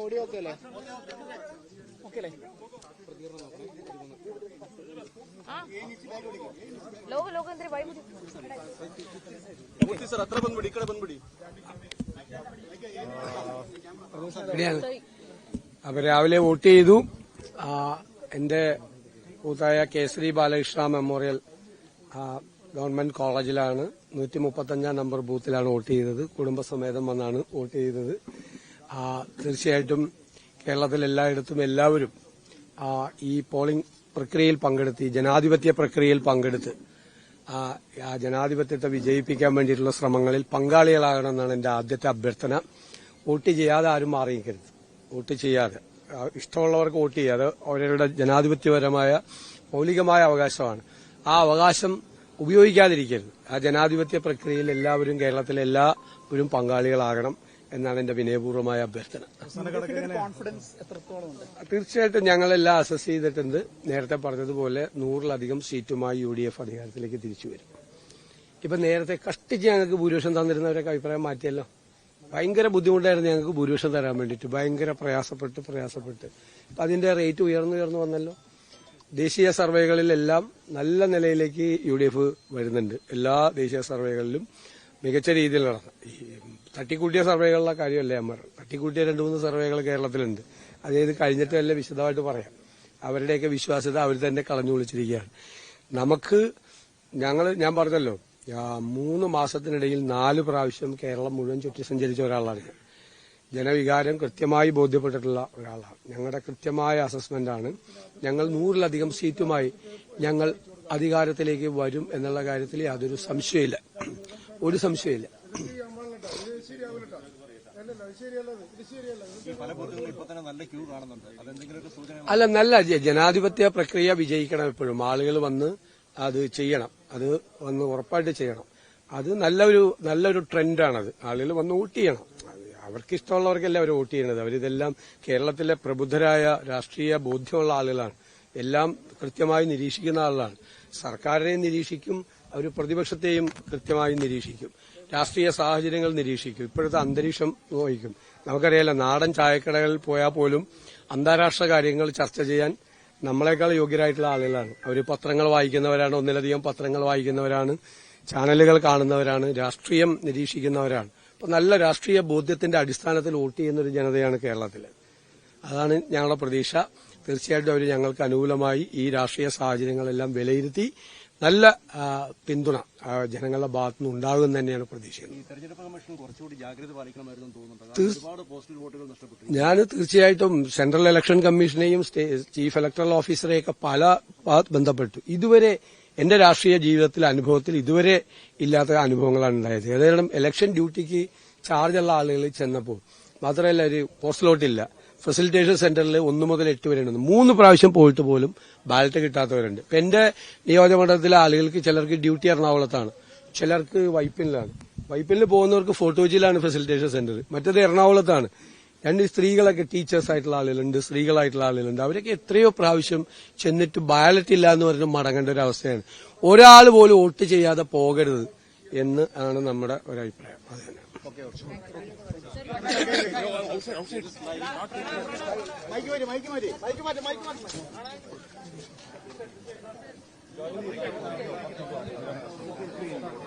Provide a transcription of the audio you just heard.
Audio ഒക്കെ അല്ലേ? Okay അല്ലേ? അപ്പൊ രാവിലെ വോട്ട് ചെയ്തു. എന്റെ ബൂത്തായ കേസരി ബാലകൃഷ്ണ മെമ്മോറിയൽ ഗവൺമെന്റ് കോളേജിലാണ് 135 നമ്പർ ബൂത്തിലാണ് വോട്ട് ചെയ്തത്. കുടുംബസമേതം വന്നാണ് വോട്ട് ചെയ്തത്. തീർച്ചയായിട്ടും കേരളത്തിൽ എല്ലായിടത്തും എല്ലാവരും ഈ പോളിംഗ് പ്രക്രിയയിൽ പങ്കെടുത്ത്, ഈ ജനാധിപത്യ പ്രക്രിയയിൽ പങ്കെടുത്ത് ആ ജനാധിപത്യത്തെ വിജയിപ്പിക്കാൻ വേണ്ടിയിട്ടുള്ള ശ്രമങ്ങളിൽ പങ്കാളികളാകണമെന്നാണ് എന്റെ ആദ്യത്തെ അഭ്യർത്ഥന. വോട്ട് ചെയ്യാതെ ആരും മാറിയിരിക്കരുത്. വോട്ട് ചെയ്യാതെ ഇഷ്ടമുള്ളവർക്ക് വോട്ട് ചെയ്യാതെ അവരുടെ ജനാധിപത്യപരമായ മൌലികമായ അവകാശമാണ്. ആ അവകാശം ഉപയോഗിക്കാതിരിക്കരുത്. ആ ജനാധിപത്യ പ്രക്രിയയിൽ എല്ലാവരും, കേരളത്തിലെ എല്ലാവരും പങ്കാളികളാകണം എന്നാണ് എന്റെ വിനയപൂർവ്വമായ അഭ്യർത്ഥന. തീർച്ചയായിട്ടും ഞങ്ങളെല്ലാം അസസ് ചെയ്തിട്ടുണ്ട്. നേരത്തെ പറഞ്ഞതുപോലെ 100-ലധികം സീറ്റുമായി UDF അധികാരത്തിലേക്ക് തിരിച്ചുവരും. ഇപ്പൊ നേരത്തെ കഷ്ടിച്ച് ഞങ്ങൾക്ക് ഭൂരിപക്ഷം തന്നിരുന്നവരൊക്കെ അഭിപ്രായം മാറ്റിയല്ലോ. ഭയങ്കര ബുദ്ധിമുട്ടായിരുന്നു ഞങ്ങൾക്ക് ഭൂരിപക്ഷം തരാൻ വേണ്ടിയിട്ട്. ഭയങ്കര പ്രയാസപ്പെട്ട് ഇപ്പൊ അതിന്റെ റേറ്റ് ഉയർന്നു വന്നല്ലോ. ദേശീയ സർവേകളിലെല്ലാം നല്ല നിലയിലേക്ക് UDF വരുന്നുണ്ട്. എല്ലാ ദേശീയ സർവേകളിലും മികച്ച രീതിയിൽ നടന്നു. ഈ തട്ടിക്കൂട്ടിയ സർവേകളുടെ കാര്യമല്ല ഞാൻ പറഞ്ഞു. തട്ടിക്കൂട്ടിയ 2-3 സർവേകൾ കേരളത്തിലുണ്ട്. അതായത് കഴിഞ്ഞിട്ട് വല്ല വിശദമായിട്ട് പറയാം. അവരുടെയൊക്കെ വിശ്വാസ്യത അവർ തന്നെ കളഞ്ഞു വിളിച്ചിരിക്കുകയാണ്. ഞാൻ പറഞ്ഞല്ലോ, 3 മാസത്തിനിടയിൽ 4 പ്രാവശ്യം കേരളം മുഴുവൻ ചുറ്റി സഞ്ചരിച്ച ഒരാളാണ് ഞാൻ. ജനവികാരം കൃത്യമായി ബോധ്യപ്പെട്ടിട്ടുള്ള ഒരാളാണ്. ഞങ്ങളുടെ കൃത്യമായ അസസ്മെന്റാണ്. ഞങ്ങൾ 100-ലധികം സീറ്റുമായി ഞങ്ങൾ അധികാരത്തിലേക്ക് വരും എന്നുള്ള കാര്യത്തിൽ യാതൊരു സംശയമില്ല. ഒരു സംശയമില്ല. അല്ല, നല്ല ജനാധിപത്യ പ്രക്രിയ വിജയിക്കണം. എപ്പോഴും ആളുകൾ വന്ന് അത് ചെയ്യണം. അത് വന്ന് ഉറപ്പായിട്ട് ചെയ്യണം. അത് നല്ലൊരു ട്രെൻഡാണത്. ആളുകൾ വന്ന് വോട്ട് ചെയ്യണം. അവർക്കിഷ്ടമുള്ളവർക്കല്ല അവർ വോട്ട് ചെയ്യണത്. അവരിതെല്ലാം കേരളത്തിലെ പ്രബുദ്ധരായ രാഷ്ട്രീയ ബോധ്യമുള്ള ആളുകളാണ്. എല്ലാം കൃത്യമായി നിരീക്ഷിക്കുന്ന ആളുകളാണ്. സർക്കാരിനെയും നിരീക്ഷിക്കും, അവർ പ്രതിപക്ഷത്തെയും കൃത്യമായി നിരീക്ഷിക്കും. രാഷ്ട്രീയ സാഹചര്യങ്ങൾ നിരീക്ഷിക്കും. ഇപ്പോഴത്തെ അന്തരീക്ഷം നോക്കും. നമുക്കറിയാലോ, നാടൻ ചായക്കടകളിൽ പോയാൽ പോലും അന്താരാഷ്ട്ര കാര്യങ്ങൾ ചർച്ച ചെയ്യാൻ നമ്മളെക്കാൾ യോഗ്യരായിട്ടുള്ള ആളുകളാണ്. അവർ പത്രങ്ങൾ വായിക്കുന്നവരാണ്, ഒന്നിലധികം പത്രങ്ങൾ വായിക്കുന്നവരാണ്, ചാനലുകൾ കാണുന്നവരാണ്, രാഷ്ട്രീയം നിരീക്ഷിക്കുന്നവരാണ്. അപ്പൊ നല്ല രാഷ്ട്രീയ ബോധ്യത്തിന്റെ അടിസ്ഥാനത്തിൽ വോട്ട് ചെയ്യുന്ന ഒരു ജനതയാണ് കേരളത്തിൽ. അതാണ് ഞങ്ങളുടെ പ്രതീക്ഷ. തീർച്ചയായിട്ടും അവർ ഞങ്ങൾക്ക് അനുകൂലമായി ഈ രാഷ്ട്രീയ സാഹചര്യങ്ങളെല്ലാം വിലയിരുത്തി നല്ല പിന്തുണ ജനങ്ങളുടെ ഭാഗത്തുനിന്ന് ഉണ്ടാകും തന്നെയാണ് പ്രതീക്ഷിക്കുന്നത്. ഞാൻ തീർച്ചയായിട്ടും സെൻട്രൽ ഇലക്ഷൻ കമ്മീഷനെയും ചീഫ് ഇലക്ടറൽ ഓഫീസറെയൊക്കെ പല ബന്ധപ്പെട്ടു. ഇതുവരെ എന്റെ രാഷ്ട്രീയ ജീവിതത്തിലെ അനുഭവത്തിൽ ഇതുവരെ ഇല്ലാത്ത അനുഭവങ്ങളാണ് ഉണ്ടായത്. ഏതായാലും ഇലക്ഷൻ ഡ്യൂട്ടിക്ക് ചാർജുള്ള ആളുകൾ ചെന്നപ്പോൾ മാത്രമല്ല, ഒരു പോസ്റ്റലോട്ടില്ല. ഫെസിലിറ്റേഷൻ സെന്ററിൽ 1 മുതൽ 8 വരെ ഉണ്ട്. 3 പ്രാവശ്യം പോയിട്ട് പോലും ബാലറ്റ് കിട്ടാത്തവരുണ്ട്. ഇപ്പൊ എന്റെ നിയോജകമണ്ഡലത്തിലെ ആളുകൾക്ക് ചിലർക്ക് ഡ്യൂട്ടി എറണാകുളത്താണ്, ചിലർക്ക് വൈപ്പിനിലാണ്. വൈപ്പിനിൽ പോകുന്നവർക്ക് ഫോർട്ട് കൊച്ചിയിലാണ് ഫെസിലിറ്റേഷൻ സെന്റർ, മറ്റേത് എറണാകുളത്താണ്. 2 സ്ത്രീകളൊക്കെ ടീച്ചേഴ്സ് ആയിട്ടുള്ള ആളുകളുണ്ട്, സ്ത്രീകളായിട്ടുള്ള ആളുകളുണ്ട്. അവരൊക്കെ എത്രയോ പ്രാവശ്യം ചെന്നിട്ട് ബാലറ്റ് ഇല്ല എന്ന് പറഞ്ഞ് മടങ്ങേണ്ട ഒരു അവസ്ഥയാണ്. ഒരാൾ പോലും വോട്ട് ചെയ്യാതെ പോകരുത് എന്ന് ആണ് നമ്മുടെ ഒരഭിപ്രായം. അത് തന്നെ.